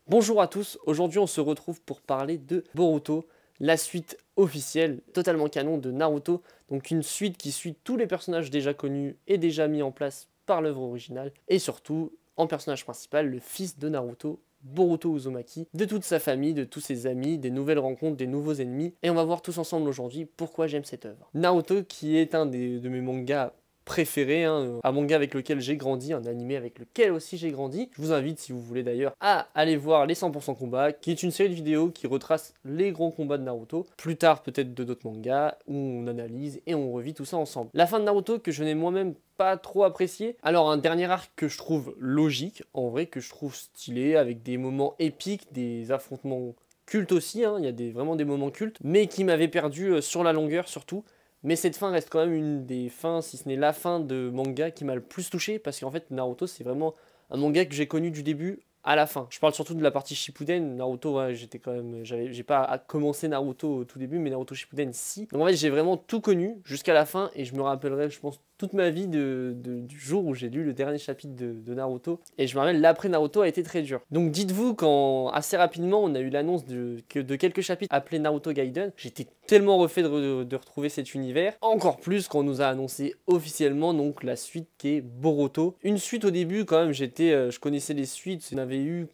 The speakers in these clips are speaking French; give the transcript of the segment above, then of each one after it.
Bonjour à tous, aujourd'hui on se retrouve pour parler de Boruto, la suite officielle, totalement canon de Naruto, donc une suite qui suit tous les personnages déjà connus et déjà mis en place par l'œuvre originale, et surtout, en personnage principal, le fils de Naruto, Boruto Uzumaki, de toute sa famille, de tous ses amis, des nouvelles rencontres, des nouveaux ennemis, et on va voir tous ensemble aujourd'hui pourquoi j'aime cette œuvre. Naruto qui est un de mes mangas préféré, un manga avec lequel j'ai grandi, un animé avec lequel aussi j'ai grandi. Je vous invite, si vous voulez d'ailleurs, à aller voir les 100% combats, qui est une série de vidéos qui retrace les grands combats de Naruto, plus tard peut-être de d'autres mangas, où on analyse et on revit tout ça ensemble. La fin de Naruto que je n'ai moi-même pas trop apprécié. Alors un dernier arc que je trouve logique, en vrai, que je trouve stylé, avec des moments épiques, des affrontements cultes aussi, il y a vraiment des moments cultes, mais qui m'avait perdu sur la longueur surtout. Mais cette fin reste quand même une des fins, si ce n'est la fin de manga qui m'a le plus touché, parce qu'en fait Naruto c'est vraiment un manga que j'ai connu du début à la fin. Je parle surtout de la partie Shippuden. Naruto, ouais, j'étais quand même, j'ai pas commencé Naruto au tout début, mais Naruto Shippuden si. Donc en fait j'ai vraiment tout connu jusqu'à la fin, et je me rappellerai, je pense, toute ma vie du jour où j'ai lu le dernier chapitre de Naruto. Et je me rappelle, l'après Naruto a été très dur. Donc dites-vous, quand assez rapidement on a eu l'annonce de quelques chapitres appelés Naruto Gaiden, j'étais tellement refait de retrouver cet univers. Encore plus quand on nous a annoncé officiellement donc la suite qui est Boruto. Une suite au début quand même, je connaissais les suites, on avait eu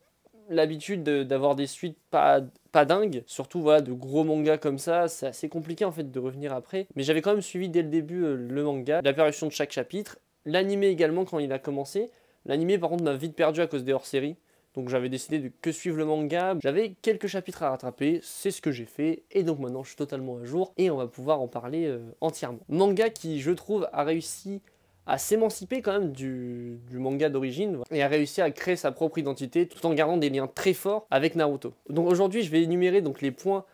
l'habitude d'avoir des suites pas dingues, surtout voilà, de gros mangas comme ça, c'est assez compliqué en fait de revenir après, mais j'avais quand même suivi dès le début le manga, l'apparition de chaque chapitre, l'animé également quand il a commencé. L'animé par contre m'a vite perdu à cause des hors-séries, donc j'avais décidé de que suivre le manga, j'avais quelques chapitres à rattraper, c'est ce que j'ai fait, et donc maintenant je suis totalement à jour, et on va pouvoir en parler entièrement. Manga qui je trouve a réussi à s'émanciper quand même du manga d'origine et a réussi à créer sa propre identité tout en gardant des liens très forts avec Naruto. Donc aujourd'hui je vais énumérer donc les points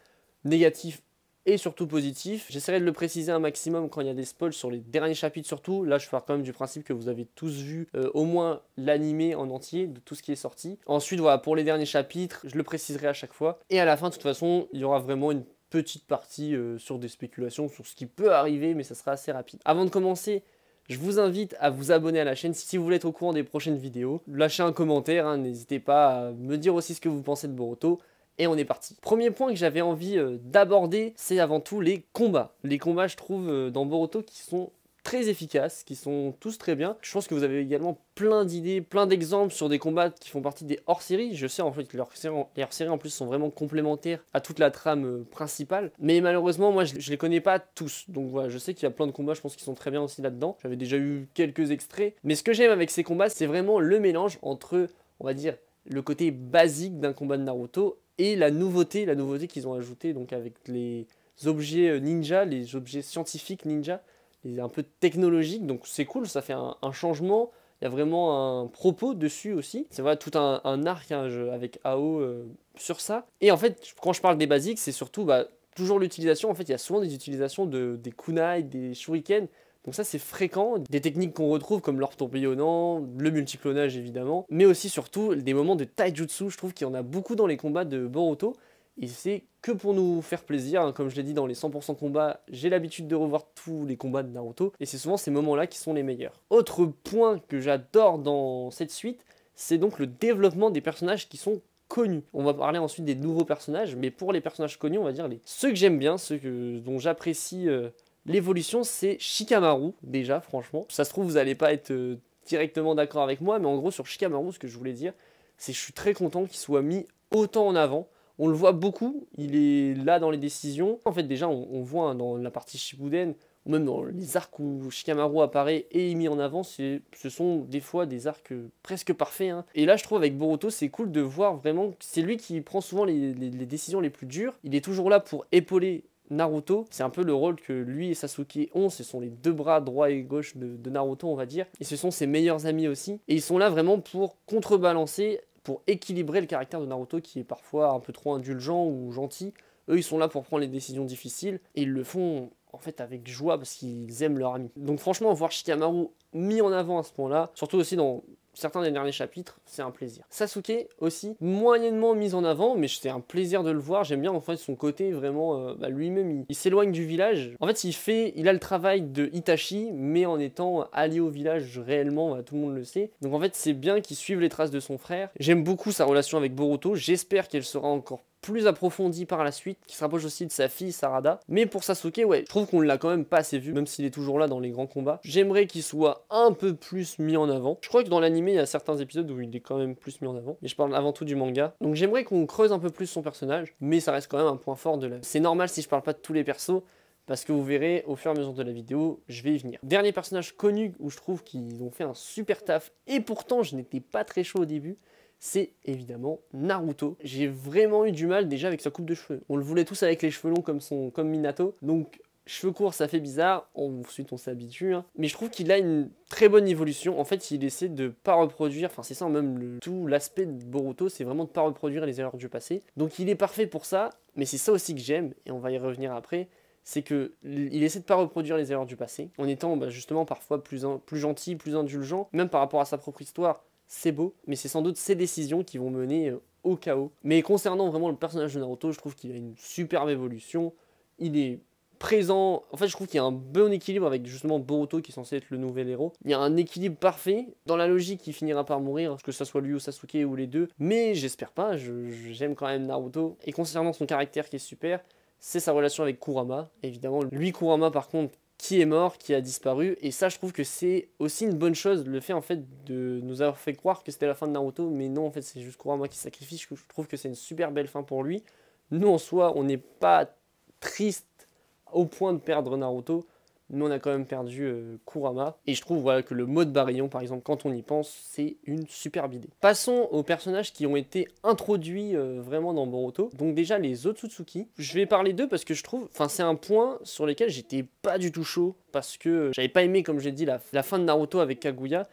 négatifs et surtout positifs. J'essaierai de le préciser un maximum quand il y a des spoils sur les derniers chapitres surtout. Là je pars quand même du principe que vous avez tous vu au moins l'animé en entier de tout ce qui est sorti. Ensuite voilà, pour les derniers chapitres, je le préciserai à chaque fois. Et à la fin de toute façon, il y aura vraiment une petite partie sur des spéculations, sur ce qui peut arriver, mais ça sera assez rapide. Avant de commencer, je vous invite à vous abonner à la chaîne si vous voulez être au courant des prochaines vidéos. Lâchez un commentaire, n'hésitez pas à me dire aussi ce que vous pensez de Boruto. Et on est parti. Premier point que j'avais envie d'aborder, c'est avant tout les combats. Les combats, je trouve, dans Boruto qui sont très efficaces, qui sont tous très bien. Je pense que vous avez également plein d'idées, plein d'exemples sur des combats qui font partie des hors-séries. Je sais en fait que les hors-séries en plus sont vraiment complémentaires à toute la trame principale. Mais malheureusement, moi je les connais pas tous. Donc voilà, je sais qu'il y a plein de combats, je pense, qui sont très bien aussi là-dedans. J'avais déjà eu quelques extraits. Mais ce que j'aime avec ces combats, c'est vraiment le mélange entre, on va dire, le côté basique d'un combat de Naruto et la nouveauté qu'ils ont ajouté donc avec les objets ninja, les objets scientifiques ninja, un peu technologique, donc c'est cool, ça fait un changement. Il y a vraiment un propos dessus aussi. C'est vrai, tout un arc avec AO sur ça. Et en fait, quand je parle des basiques, c'est surtout toujours l'utilisation. En fait, il y a souvent des utilisations des kunai, des shurikens. Donc ça, c'est fréquent. Des techniques qu'on retrouve comme l'orbe tourbillonnant, le multiclonage évidemment, mais aussi surtout des moments de taijutsu. Je trouve qu'il y en a beaucoup dans les combats de Boruto. Et c'est que pour nous faire plaisir, comme je l'ai dit dans les 100% combats, j'ai l'habitude de revoir tous les combats de Naruto, et c'est souvent ces moments-là qui sont les meilleurs. Autre point que j'adore dans cette suite, c'est donc le développement des personnages qui sont connus. On va parler ensuite des nouveaux personnages, mais pour les personnages connus, on va dire ceux que j'aime bien, dont j'apprécie l'évolution, c'est Shikamaru, déjà, franchement. Ça se trouve, vous n'allez pas être directement d'accord avec moi, mais en gros, sur Shikamaru, ce que je voulais dire, c'est que je suis très content qu'il soit mis autant en avant. On le voit beaucoup, il est là dans les décisions. En fait, déjà, on voit dans la partie Shippuden, ou même dans les arcs où Shikamaru apparaît et est mis en avant, ce sont des fois des arcs presque parfaits. Et là, je trouve avec Boruto, c'est cool de voir vraiment que c'est lui qui prend souvent les décisions les plus dures. Il est toujours là pour épauler Naruto. C'est un peu le rôle que lui et Sasuke ont. Ce sont les deux bras droit et gauche de Naruto, on va dire. Et ce sont ses meilleurs amis aussi. Et ils sont là vraiment pour contrebalancer, pour équilibrer le caractère de Naruto qui est parfois un peu trop indulgent ou gentil. Eux, ils sont là pour prendre les décisions difficiles et ils le font en fait avec joie parce qu'ils aiment leur ami. Donc franchement, voir Shikamaru mis en avant à ce point-là, surtout aussi dans certains des derniers chapitres, c'est un plaisir. Sasuke aussi, moyennement mis en avant, mais c'est un plaisir de le voir. J'aime bien en fait son côté vraiment, lui-même, il s'éloigne du village. En fait, il a le travail de Itachi, mais en étant allié au village réellement, tout le monde le sait. Donc en fait, c'est bien qu'il suive les traces de son frère. J'aime beaucoup sa relation avec Boruto. J'espère qu'elle sera encore plus approfondie par la suite, qui se rapproche aussi de sa fille Sarada. Mais pour Sasuke, ouais, je trouve qu'on l'a quand même pas assez vu, même s'il est toujours là dans les grands combats. J'aimerais qu'il soit un peu plus mis en avant. Je crois que dans l'anime, il y a certains épisodes où il est quand même plus mis en avant. Mais je parle avant tout du manga. Donc j'aimerais qu'on creuse un peu plus son personnage, mais ça reste quand même un point fort de la... C'est normal si je parle pas de tous les persos, parce que vous verrez au fur et à mesure de la vidéo, je vais y venir. Dernier personnage connu où je trouve qu'ils ont fait un super taf, et pourtant je n'étais pas très chaud au début, c'est évidemment Naruto. J'ai vraiment eu du mal déjà avec sa coupe de cheveux. On le voulait tous avec les cheveux longs comme Minato, donc cheveux courts ça fait bizarre, ensuite on s'habitue, hein. Mais je trouve qu'il a une très bonne évolution. En fait il essaie de pas reproduire, enfin c'est ça même tout l'aspect de Boruto, c'est vraiment de pas reproduire les erreurs du passé. Donc il est parfait pour ça, mais c'est ça aussi que j'aime, et on va y revenir après, c'est qu'il essaie de pas reproduire les erreurs du passé, en étant justement parfois plus gentil, plus indulgent, même par rapport à sa propre histoire. C'est beau, mais c'est sans doute ces décisions qui vont mener au chaos. Mais concernant vraiment le personnage de Naruto, je trouve qu'il a une superbe évolution. Il est présent, en fait je trouve qu'il y a un bon équilibre avec justement Boruto qui est censé être le nouvel héros. Il y a un équilibre parfait, dans la logique il finira par mourir, que ce soit lui ou Sasuke ou les deux, mais j'espère pas, j'aime quand même Naruto. Et concernant son caractère qui est super, c'est sa relation avec Kurama, évidemment. Lui Kurama par contre, qui est mort, qui a disparu, et ça je trouve que c'est aussi une bonne chose, le fait en fait de nous avoir fait croire que c'était la fin de Naruto, mais non en fait c'est juste Kurama qui se sacrifie. Je trouve que c'est une super belle fin pour lui. Nous en soi on n'est pas triste au point de perdre Naruto, mais on a quand même perdu Kurama, et je trouve voilà, que le mode Baryon par exemple, quand on y pense, c'est une superbe idée. Passons aux personnages qui ont été introduits vraiment dans Boruto. Donc déjà les Otsutsuki, je vais parler d'eux parce que je trouve, enfin c'est un point sur lequel j'étais pas du tout chaud, parce que j'avais pas aimé comme j'ai dit la fin de Naruto avec Kaguya.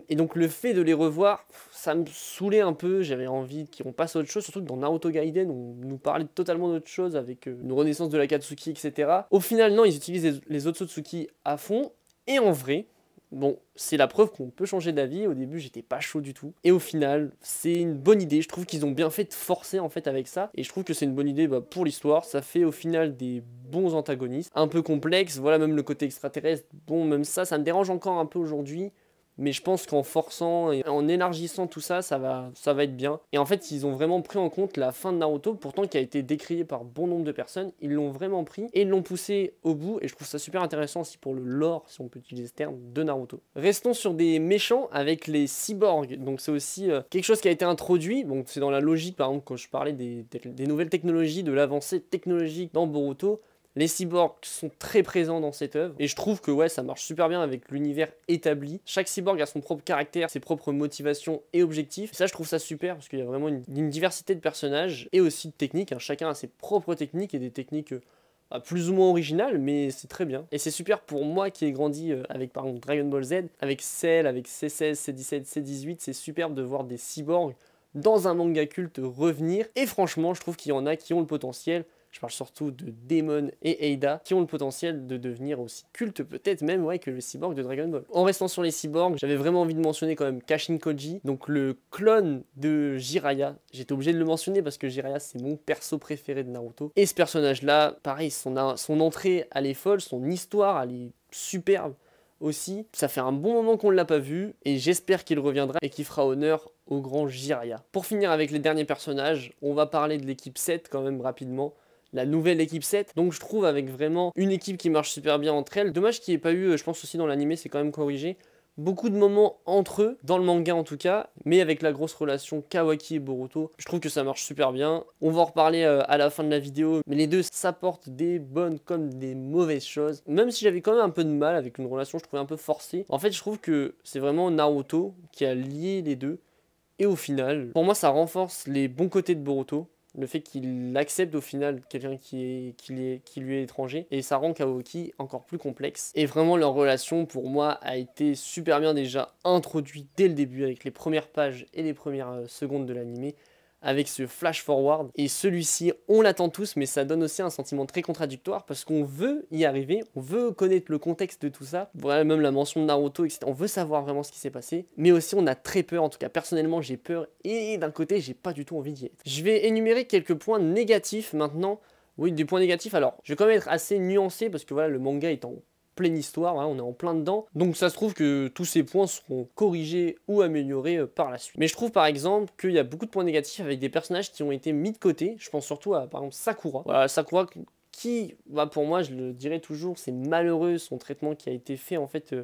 Et donc le fait de les revoir, ça me saoulait un peu, j'avais envie qu'on passe à autre chose, surtout que dans Naruto Gaiden, on nous parlait totalement d'autre chose avec une renaissance de l'Akatsuki, etc. Au final, non, ils utilisent les Otsutsuki à fond, et en vrai, bon, c'est la preuve qu'on peut changer d'avis. Au début, j'étais pas chaud du tout, et au final, c'est une bonne idée. Je trouve qu'ils ont bien fait de forcer en fait avec ça, et je trouve que c'est une bonne idée pour l'histoire. Ça fait au final des bons antagonistes, un peu complexes, voilà, même le côté extraterrestre, bon, même ça me dérange encore un peu aujourd'hui. Mais je pense qu'en forçant et en élargissant tout ça, ça va être bien. Et en fait, ils ont vraiment pris en compte la fin de Naruto, pourtant qui a été décriée par bon nombre de personnes. Ils l'ont vraiment pris et ils l'ont poussé au bout. Et je trouve ça super intéressant aussi pour le lore, si on peut utiliser ce terme, de Naruto. Restons sur des méchants avec les cyborgs. Donc c'est aussi quelque chose qui a été introduit. Donc c'est dans la logique, par exemple, quand je parlais des nouvelles technologies, de l'avancée technologique dans Boruto. Les cyborgs sont très présents dans cette œuvre, et je trouve que ouais, ça marche super bien avec l'univers établi. Chaque cyborg a son propre caractère, ses propres motivations et objectifs. Et ça, je trouve ça super, parce qu'il y a vraiment une diversité de personnages, et aussi de techniques. Chacun a ses propres techniques, et des techniques plus ou moins originales, mais c'est très bien. Et c'est super pour moi qui ai grandi avec par exemple Dragon Ball Z, avec Cell, avec C16, C17, C18, c'est superbe de voir des cyborgs dans un manga culte revenir. Et franchement, je trouve qu'il y en a qui ont le potentiel. Je parle surtout de Daemon et Eida, qui ont le potentiel de devenir aussi culte, peut-être même ouais, que le cyborg de Dragon Ball. En restant sur les cyborgs, j'avais vraiment envie de mentionner quand même Kashin Koji, donc le clone de Jiraiya. J'étais obligé de le mentionner parce que Jiraiya, c'est mon perso préféré de Naruto. Et ce personnage-là, pareil, son entrée, elle est folle, son histoire, elle est superbe aussi. Ça fait un bon moment qu'on ne l'a pas vu, et j'espère qu'il reviendra et qu'il fera honneur au grand Jiraiya. Pour finir avec les derniers personnages, on va parler de l'équipe 7 quand même rapidement. La nouvelle équipe 7, donc je trouve avec vraiment une équipe qui marche super bien entre elles. Dommage qu'il n'y ait pas eu, je pense aussi dans l'animé, c'est quand même corrigé, beaucoup de moments entre eux, dans le manga en tout cas, mais avec la grosse relation Kawaki et Boruto, je trouve que ça marche super bien. On va en reparler à la fin de la vidéo, mais les deux s'apportent des bonnes comme des mauvaises choses. Même si j'avais quand même un peu de mal avec une relation, je trouvais un peu forcée. En fait, je trouve que c'est vraiment Naruto qui a lié les deux, et au final, pour moi ça renforce les bons côtés de Boruto. Le fait qu'il accepte au final quelqu'un qui lui est étranger, et ça rend Kawaki encore plus complexe. Et vraiment leur relation pour moi a été super bien déjà introduite dès le début avec les premières pages et les premières secondes de l'animé, avec ce flash forward. Et celui-ci, on l'attend tous, mais ça donne aussi un sentiment très contradictoire parce qu'on veut y arriver, on veut connaître le contexte de tout ça. Voilà, même la mention de Naruto, etc. On veut savoir vraiment ce qui s'est passé, mais aussi on a très peur. En tout cas, personnellement, j'ai peur et d'un côté, j'ai pas du tout envie d'y être. Je vais énumérer quelques points négatifs maintenant. Oui, des points négatifs. Alors, je vais quand même être assez nuancé parce que voilà, le manga est en pleine histoire, hein, on est en plein dedans. Donc ça se trouve que tous ces points seront corrigés ou améliorés par la suite. Mais je trouve par exemple qu'il y a beaucoup de points négatifs avec des personnages qui ont été mis de côté. Je pense surtout à par exemple Sakura. Voilà, Sakura qui, bah, pour moi, je le dirais toujours, c'est malheureux son traitement qui a été fait en fait.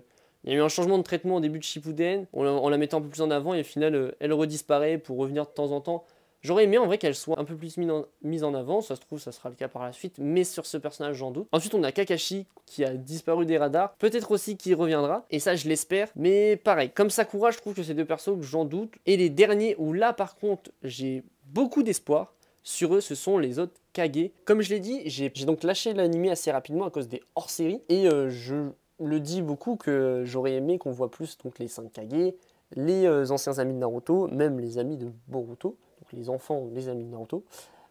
Il y a eu un changement de traitement au début de Shippuden, en la mettant un peu plus en avant et au final elle redisparaît pour revenir de temps en temps. J'aurais aimé en vrai qu'elle soit un peu plus mise en avant, ça se trouve ça sera le cas par la suite, mais sur ce personnage j'en doute. Ensuite on a Kakashi qui a disparu des radars, peut-être aussi qu'il reviendra, et ça je l'espère, mais pareil, comme Sakura je trouve que c'est deux persos que j'en doute, et les derniers où là par contre j'ai beaucoup d'espoir, sur eux ce sont les autres Kage. Comme je l'ai dit, j'ai donc lâché l'anime assez rapidement à cause des hors-séries, et je le dis beaucoup que j'aurais aimé qu'on voit plus donc les 5 Kage, les anciens amis de Naruto, même les amis de Boruto, donc les enfants, les amis de Naruto,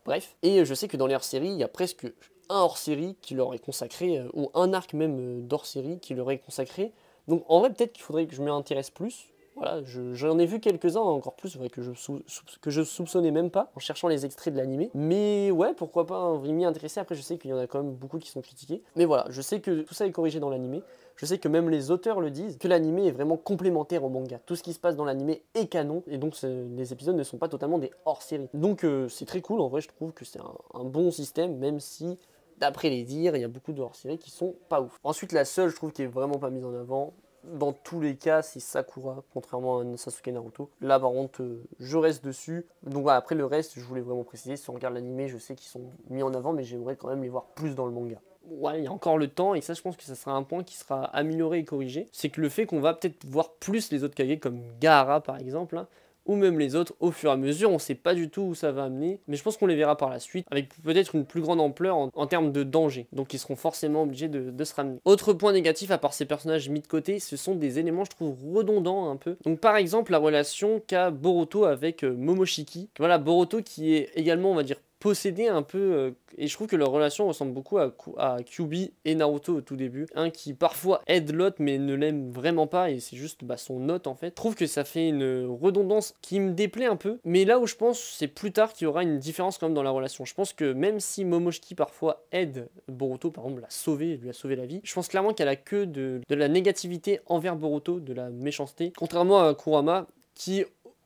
bref. Et je sais que dans les hors-séries, il y a presque un hors-série qui leur est consacré, ou un arc même d'hors-série qui leur est consacré. Donc en vrai, peut-être qu'il faudrait que je m'y intéresse plus. Voilà, j'en ai vu quelques-uns encore plus que je soupçonnais même pas en cherchant les extraits de l'animé. Mais ouais, pourquoi pas m'y intéresser. Après, je sais qu'il y en a quand même beaucoup qui sont critiqués. Mais voilà, je sais que tout ça est corrigé dans l'animé. Je sais que même les auteurs le disent, que l'animé est vraiment complémentaire au manga. Tout ce qui se passe dans l'animé est canon, et donc les épisodes ne sont pas totalement des hors-série. Donc c'est très cool, en vrai, je trouve que c'est un bon système, même si, d'après les dires, il y a beaucoup de hors-série qui sont pas ouf. Ensuite, la seule, je trouve, qui est vraiment pas mise en avant, dans tous les cas, c'est Sakura, contrairement à Sasuke Naruto. Là, par contre, je reste dessus. Donc voilà, après le reste, je voulais vraiment préciser, si on regarde l'animé, je sais qu'ils sont mis en avant, mais j'aimerais quand même les voir plus dans le manga. Ouais, il y a encore le temps, et ça, je pense que ça sera un point qui sera amélioré et corrigé. C'est que le fait qu'on va peut-être voir plus les autres Kage, comme Gaara par exemple, hein, ou même les autres au fur et à mesure. On ne sait pas du tout où ça va amener, mais je pense qu'on les verra par la suite, avec peut-être une plus grande ampleur en termes de danger. Donc ils seront forcément obligés de se ramener. Autre point négatif, à part ces personnages mis de côté, ce sont des éléments, je trouve, redondants un peu. Donc par exemple, la relation qu'a Boruto avec Momoshiki. Voilà, Boruto qui est également, on va dire, possédé un peu, et je trouve que leur relation ressemble beaucoup à Kyuubi et Naruto au tout début. Un qui parfois aide l'autre mais ne l'aime vraiment pas, et c'est juste son hôte en fait. Je trouve que ça fait une redondance qui me déplaît un peu, mais là où je pense c'est plus tard qu'il y aura une différence quand même dans la relation. Je pense que même si Momoshiki parfois aide Boruto, par exemple lui a sauvé la vie, je pense clairement qu'elle a que de la négativité envers Boruto, de la méchanceté, contrairement à Kurama qui,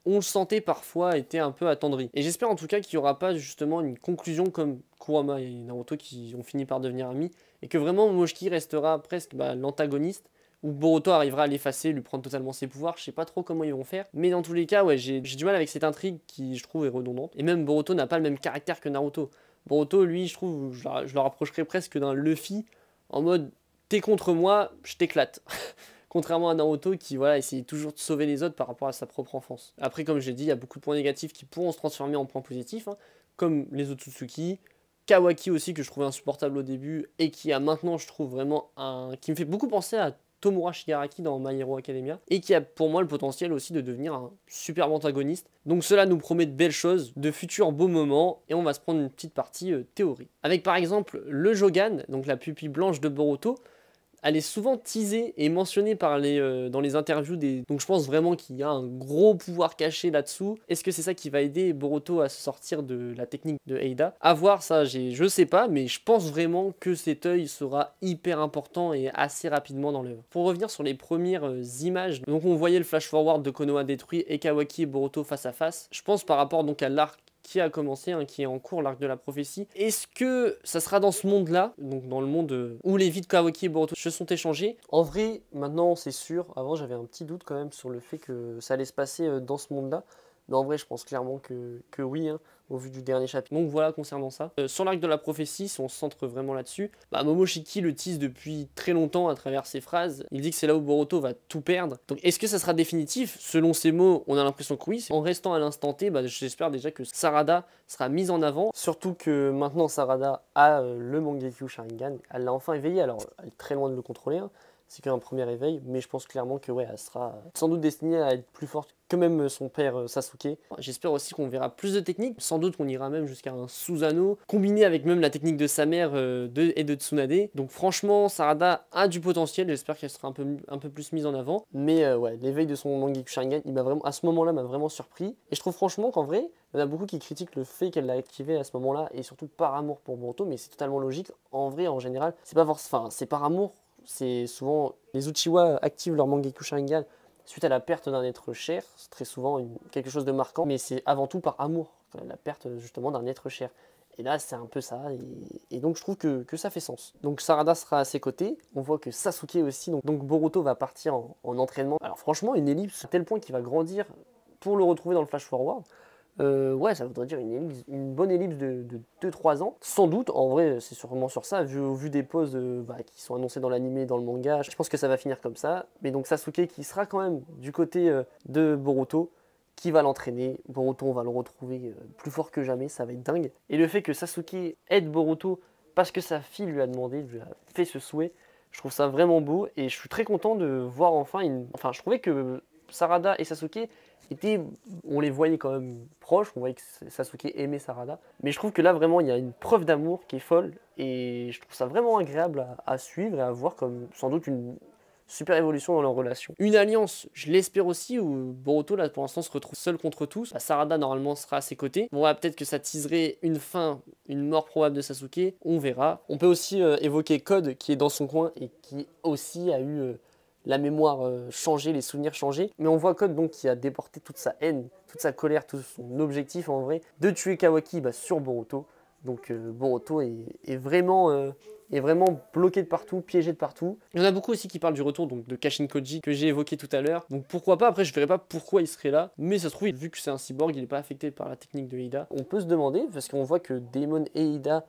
on le sentait parfois, était un peu attendri. Et j'espère en tout cas qu'il n'y aura pas justement une conclusion comme Kurama et Naruto qui ont fini par devenir amis, et que vraiment Momoshiki restera presque l'antagoniste, où Boruto arrivera à l'effacer, lui prendre totalement ses pouvoirs. Je sais pas trop comment ils vont faire, mais dans tous les cas, ouais, j'ai du mal avec cette intrigue qui, je trouve, est redondante. Et même Boruto n'a pas le même caractère que Naruto. Boruto, lui, je trouve, je le rapprocherais presque d'un Luffy, en mode, t'es contre moi, je t'éclate. Contrairement à Naruto qui voilà, essaye toujours de sauver les autres par rapport à sa propre enfance. Après, comme je l'ai dit, il y a beaucoup de points négatifs qui pourront se transformer en points positifs, hein, comme les Otsutsuki, Kawaki aussi que je trouvais insupportable au début et qui a maintenant, je trouve vraiment qui me fait beaucoup penser à Tomura Shigaraki dans My Hero Academia, et qui a pour moi le potentiel aussi de devenir un superbe antagoniste. Donc cela nous promet de belles choses, de futurs beaux moments, et on va se prendre une petite partie théorie. Avec par exemple le Jogan, donc la pupille blanche de Boruto. Elle est souvent teasée et mentionnée dans les interviews donc je pense vraiment qu'il y a un gros pouvoir caché là-dessous. Est-ce que c'est ça qui va aider Boruto à se sortir de la technique de Eida? À voir, ça, je sais pas, mais je pense vraiment que cet œil sera hyper important et assez rapidement dans l'œuvre. Pour revenir sur les premières images, donc on voyait le flash forward de Konoha détruit et Kawaki et Boruto face à face. Je pense par rapport donc à l'arc qui a commencé, hein, qui est en cours, l'arc de la prophétie. Est-ce que ça sera dans ce monde-là, donc dans le monde où les vies de Kawaki et Boruto se sont échangées? En vrai, maintenant c'est sûr. Avant j'avais un petit doute quand même sur le fait que ça allait se passer dans ce monde-là. Mais en vrai, je pense clairement que oui, hein, au vu du dernier chapitre. Donc voilà, concernant ça. Sur l'arc de la prophétie, si on se centre vraiment là-dessus, Momoshiki le tease depuis très longtemps à travers ses phrases. Il dit que c'est là où Boruto va tout perdre. Donc est-ce que ça sera définitif? Selon ses mots, on a l'impression que oui. En restant à l'instant T, j'espère déjà que Sarada sera mise en avant. Surtout que maintenant Sarada a le Mangekyo Sharingan. Elle l'a enfin éveillé, alors elle est très loin de le contrôler. Hein. C'est qu'un premier éveil, mais je pense clairement que ouais, elle sera sans doute destinée à être plus forte que même son père Sasuke. J'espère aussi qu'on verra plus de techniques, sans doute qu'on ira même jusqu'à un Susanoo, combiné avec même la technique de sa mère et de Tsunade. Donc franchement, Sarada a du potentiel, j'espère qu'elle sera un peu plus mise en avant. Mais ouais, l'éveil de son Mangekyou Sharingan, il m'a vraiment, à ce moment-là, m'a vraiment surpris. Et je trouve franchement qu'en vrai, il y en a beaucoup qui critiquent le fait qu'elle l'a activé à ce moment-là, et surtout par amour pour Boruto, mais c'est totalement logique. En vrai, en général, c'est pas forcément, enfin, c'est par amour. C'est souvent les Uchiwa activent leur Mangekyou Sharingan suite à la perte d'un être cher, c'est très souvent quelque chose de marquant, mais c'est avant tout par amour, la perte justement d'un être cher. Et là, c'est un peu ça, et donc je trouve que ça fait sens. Donc Sarada sera à ses côtés, on voit que Sasuke aussi, donc Boruto va partir en entraînement. Alors franchement, une ellipse à tel point qu'il va grandir pour le retrouver dans le flash forward. Ouais, ça voudrait dire une bonne ellipse de 2-3 ans. Sans doute, en vrai, c'est sûrement sur ça, au vu des pauses qui sont annoncées dans l'anime et dans le manga, je pense que ça va finir comme ça. Mais donc Sasuke qui sera quand même du côté de Boruto, qui va l'entraîner. Boruto, on va le retrouver plus fort que jamais, ça va être dingue. Et le fait que Sasuke aide Boruto parce que sa fille lui a demandé, lui a fait ce souhait, je trouve ça vraiment beau. Et je suis très content de voir enfin Enfin, je trouvais que Sarada et Sasuke on les voyait quand même proches, on voyait que Sasuke aimait Sarada, mais je trouve que là vraiment il y a une preuve d'amour qui est folle, et je trouve ça vraiment agréable à suivre et à voir comme sans doute une super évolution dans leur relation. Une alliance, je l'espère aussi, où Boruto là pour l'instant se retrouve seul contre tous. Sarada normalement sera à ses côtés. Bon, peut-être que ça teaserait une fin, une mort probable de Sasuke, on verra. On peut aussi évoquer Code qui est dans son coin et qui aussi a eu la mémoire changée, les souvenirs changés. Mais on voit Code donc qui a déporté toute sa haine, toute sa colère, tout son objectif en vrai, de tuer Kawaki sur Boruto. Donc Boruto est vraiment bloqué de partout, piégé de partout. Il y en a beaucoup aussi qui parlent du retour donc, de Kashin Koji que j'ai évoqué tout à l'heure. Donc pourquoi pas, après je verrai pas pourquoi il serait là. Mais ça se trouve, vu que c'est un cyborg, il n'est pas affecté par la technique de Ida. On peut se demander, parce qu'on voit que Daemon et Ida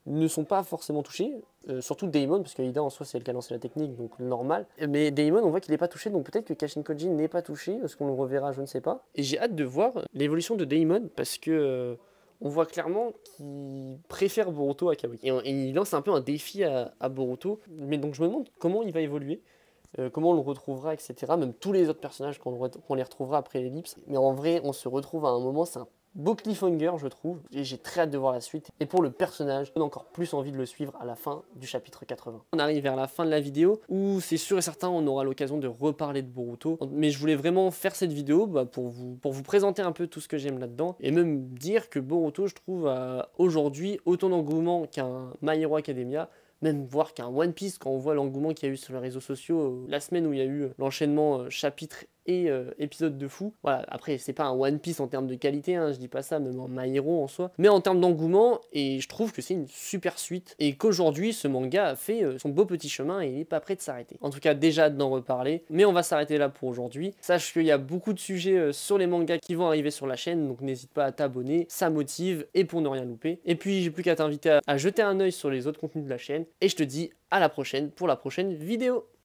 ne sont pas forcément touchés, surtout Daemon, parce que Ida en soi c'est elle qui a lancé la technique, donc normal. Mais Daemon, on voit qu'il n'est pas touché, donc peut-être que Kashin Koji n'est pas touché, est-ce qu'on le reverra, je ne sais pas. Et j'ai hâte de voir l'évolution de Daemon, parce que on voit clairement qu'il préfère Boruto à Kawaki. Et il lance un peu un défi à Boruto, mais donc je me demande comment il va évoluer. Comment on le retrouvera, etc. Même tous les autres personnages qu'on les retrouvera après l'ellipse. Mais en vrai, on se retrouve à un moment, c'est un beau cliffhanger, je trouve, et j'ai très hâte de voir la suite. Et pour le personnage, on a encore plus envie de le suivre à la fin du chapitre 80. On arrive vers la fin de la vidéo, où c'est sûr et certain, on aura l'occasion de reparler de Boruto. Mais je voulais vraiment faire cette vidéo pour vous présenter un peu tout ce que j'aime là-dedans, et même dire que Boruto, je trouve, a aujourd'hui autant d'engouement qu'un My Hero Academia, même voir qu'un One Piece, quand on voit l'engouement qu'il y a eu sur les réseaux sociaux, la semaine où il y a eu l'enchaînement chapitre et épisode de fou. Voilà, après c'est pas un One Piece en termes de qualité, hein, je dis pas ça, même en My Hero en soi, mais en termes d'engouement, et je trouve que c'est une super suite, et qu'aujourd'hui ce manga a fait son beau petit chemin et il est pas prêt de s'arrêter. En tout cas, déjà hâte d'en reparler, mais on va s'arrêter là pour aujourd'hui. Sache qu'il y a beaucoup de sujets sur les mangas qui vont arriver sur la chaîne, donc n'hésite pas à t'abonner, ça motive, et pour ne rien louper. Et puis j'ai plus qu'à t'inviter à jeter un œil sur les autres contenus de la chaîne, et je te dis à la prochaine pour la prochaine vidéo.